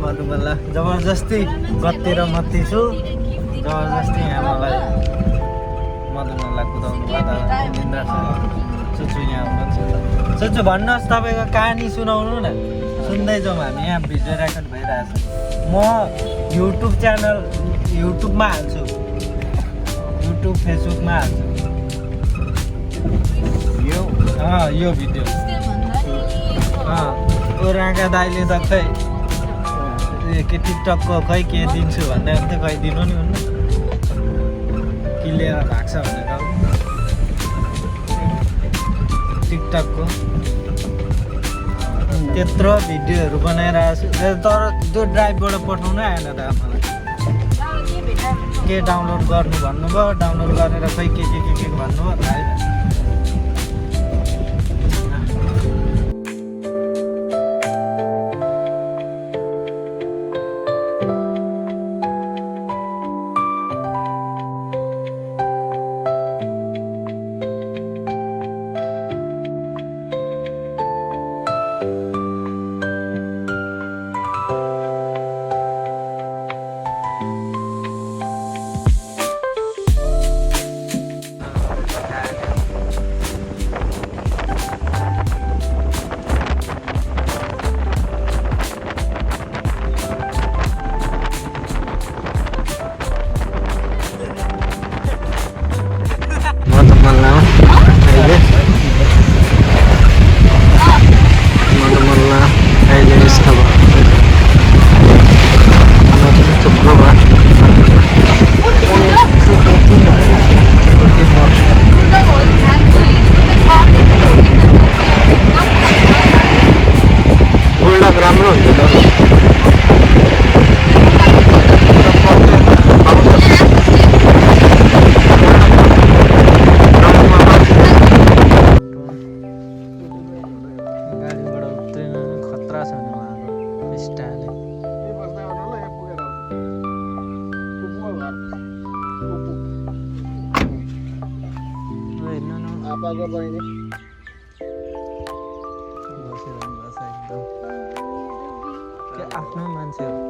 मधुमल्ला जबरजस्ती गत्ती र मत्ती छु जबरजस्ती यहाँ मलाई मधुमल्ला कुदाउनु पर्दा निन्द्रा सुचु यहाँ आउनुहुन्छ सुचु भन्नुहोस् तपाईँको कहानी सुनाउनु न सुन्दै जाउँ हामी यहाँ भिडियो रेकर्ड भइरहेछ म युट्युब च्यानल युट्युबमा हाल्छु युट्युब फेसबुकमा हाल्छु यो भिडियो राका दाइले त खै के टिकटकको खै के दिन्छु भन्दै हुन्थ्यो खै दिनु नि हुन्न किलेर भाग्छ भनेर टिकटकको त्यत्रो भिडियोहरू बनाइरहेको छु तर त्यो ड्राइभबाट पठाउनै आएन त मलाई के डाउनलोड गर्नु भन्नुभयो डाउनलोड गरेर खै के भन्नुभयो थाहै भएन आफ्नो मान्छे हो